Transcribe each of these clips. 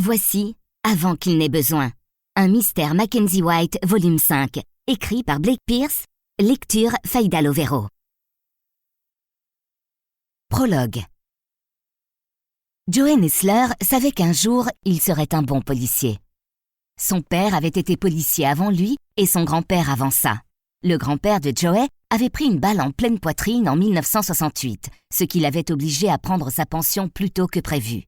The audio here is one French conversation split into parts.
Voici Avant qu'il n'ait besoin. Un mystère Mackenzie White, volume 5, écrit par Blake Pierce, lecture Faïda Lovero. Prologue. Joey Nesler savait qu'un jour, il serait un bon policier. Son père avait été policier avant lui et son grand-père avant ça. Le grand-père de Joey avait pris une balle en pleine poitrine en 1968, ce qui l'avait obligé à prendre sa pension plus tôt que prévu.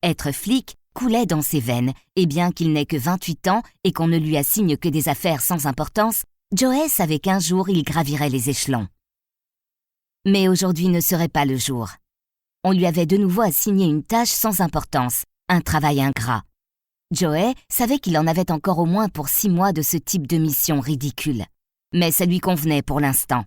Être flic coulait dans ses veines, et bien qu'il n'ait que 28 ans et qu'on ne lui assigne que des affaires sans importance, Joey savait qu'un jour il gravirait les échelons. Mais aujourd'hui ne serait pas le jour. On lui avait de nouveau assigné une tâche sans importance, un travail ingrat. Joey savait qu'il en avait encore au moins pour 6 mois de ce type de mission ridicule. Mais ça lui convenait pour l'instant.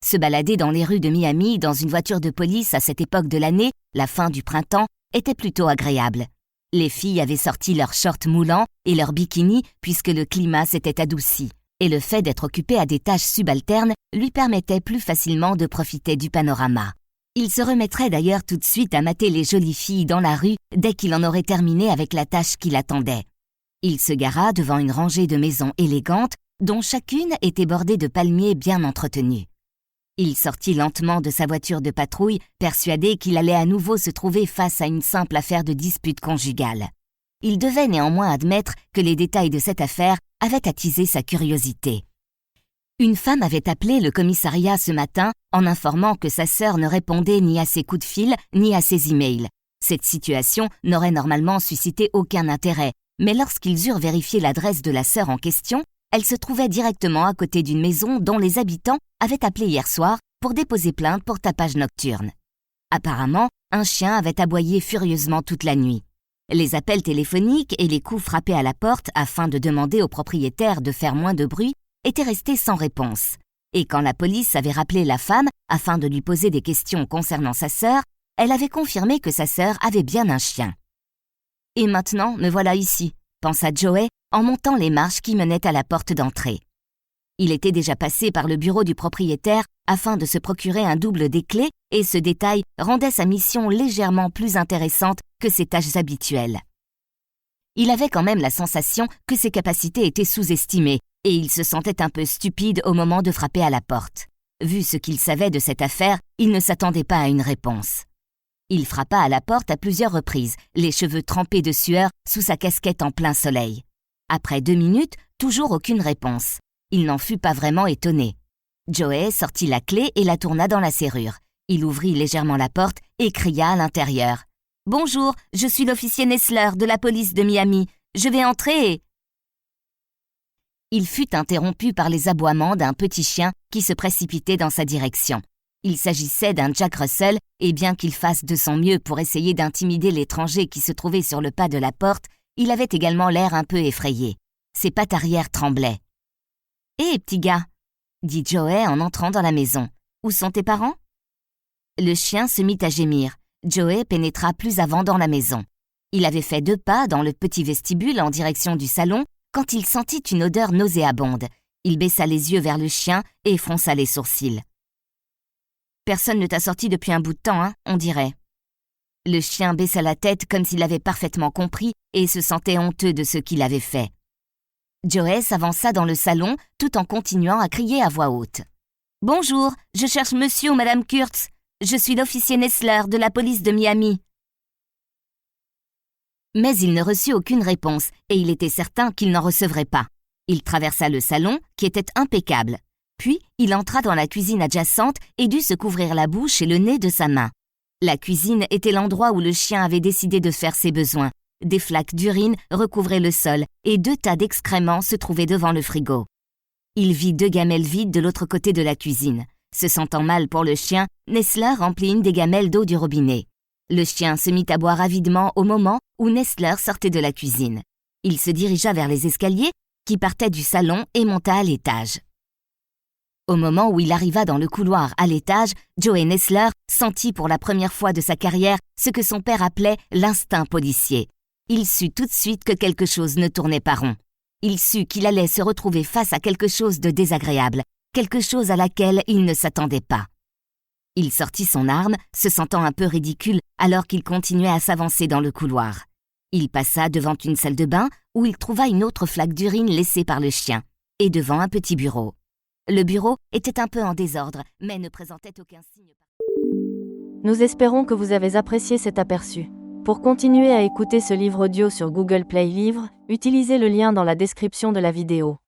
Se balader dans les rues de Miami dans une voiture de police à cette époque de l'année, la fin du printemps, était plutôt agréable. Les filles avaient sorti leurs shorts moulants et leurs bikinis puisque le climat s'était adouci, et le fait d'être occupé à des tâches subalternes lui permettait plus facilement de profiter du panorama. Il se remettrait d'ailleurs tout de suite à mater les jolies filles dans la rue dès qu'il en aurait terminé avec la tâche qui l'attendait. Il se gara devant une rangée de maisons élégantes dont chacune était bordée de palmiers bien entretenus. Il sortit lentement de sa voiture de patrouille, persuadé qu'il allait à nouveau se trouver face à une simple affaire de dispute conjugale. Il devait néanmoins admettre que les détails de cette affaire avaient attisé sa curiosité. Une femme avait appelé le commissariat ce matin en informant que sa sœur ne répondait ni à ses coups de fil ni à ses emails. Cette situation n'aurait normalement suscité aucun intérêt, mais lorsqu'ils eurent vérifié l'adresse de la sœur en question, elle se trouvait directement à côté d'une maison dont les habitants avaient appelé hier soir pour déposer plainte pour tapage nocturne. Apparemment, un chien avait aboyé furieusement toute la nuit. Les appels téléphoniques et les coups frappés à la porte afin de demander au propriétaire de faire moins de bruit étaient restés sans réponse. Et quand la police avait rappelé la femme afin de lui poser des questions concernant sa sœur, elle avait confirmé que sa sœur avait bien un chien. « Et maintenant, me voilà ici », pensa Joey en montant les marches qui menaient à la porte d'entrée. Il était déjà passé par le bureau du propriétaire afin de se procurer un double des clés et ce détail rendait sa mission légèrement plus intéressante que ses tâches habituelles. Il avait quand même la sensation que ses capacités étaient sous-estimées et il se sentait un peu stupide au moment de frapper à la porte. Vu ce qu'il savait de cette affaire, il ne s'attendait pas à une réponse. Il frappa à la porte à plusieurs reprises, les cheveux trempés de sueur sous sa casquette en plein soleil. Après 2 minutes, toujours aucune réponse. Il n'en fut pas vraiment étonné. Joey sortit la clé et la tourna dans la serrure. Il ouvrit légèrement la porte et cria à l'intérieur. « Bonjour, je suis l'officier Nesler de la police de Miami. Je vais entrer et... » Il fut interrompu par les aboiements d'un petit chien qui se précipitait dans sa direction. Il s'agissait d'un Jack Russell et bien qu'il fasse de son mieux pour essayer d'intimider l'étranger qui se trouvait sur le pas de la porte, il avait également l'air un peu effrayé. Ses pattes arrière tremblaient. « Hé, petit gars !» dit Joey en entrant dans la maison. « Où sont tes parents ?» Le chien se mit à gémir. Joey pénétra plus avant dans la maison. Il avait fait 2 pas dans le petit vestibule en direction du salon quand il sentit une odeur nauséabonde. Il baissa les yeux vers le chien et fronça les sourcils. « Personne ne t'a sorti depuis un bout de temps, hein, on dirait. » Le chien baissa la tête comme s'il avait parfaitement compris et se sentait honteux de ce qu'il avait fait. Joey s'avança dans le salon tout en continuant à crier à voix haute. « Bonjour, je cherche monsieur ou madame Kurtz. Je suis l'officier Nesler de la police de Miami. » Mais il ne reçut aucune réponse et il était certain qu'il n'en recevrait pas. Il traversa le salon, qui était impeccable. Puis, il entra dans la cuisine adjacente et dut se couvrir la bouche et le nez de sa main. La cuisine était l'endroit où le chien avait décidé de faire ses besoins. Des flaques d'urine recouvraient le sol et 2 tas d'excréments se trouvaient devant le frigo. Il vit 2 gamelles vides de l'autre côté de la cuisine. Se sentant mal pour le chien, Nesler remplit une des gamelles d'eau du robinet. Le chien se mit à boire avidement au moment où Nesler sortait de la cuisine. Il se dirigea vers les escaliers qui partaient du salon et monta à l'étage. Au moment où il arriva dans le couloir à l'étage, Joey Nesler sentit pour la première fois de sa carrière ce que son père appelait l'instinct policier. Il sut tout de suite que quelque chose ne tournait pas rond. Il sut qu'il allait se retrouver face à quelque chose de désagréable, quelque chose à laquelle il ne s'attendait pas. Il sortit son arme, se sentant un peu ridicule alors qu'il continuait à s'avancer dans le couloir. Il passa devant une salle de bain où il trouva une autre flaque d'urine laissée par le chien, et devant un petit bureau. Le bureau était un peu en désordre, mais ne présentait aucun signe. Nous espérons que vous avez apprécié cet aperçu. Pour continuer à écouter ce livre audio sur Google Play Livres, utilisez le lien dans la description de la vidéo.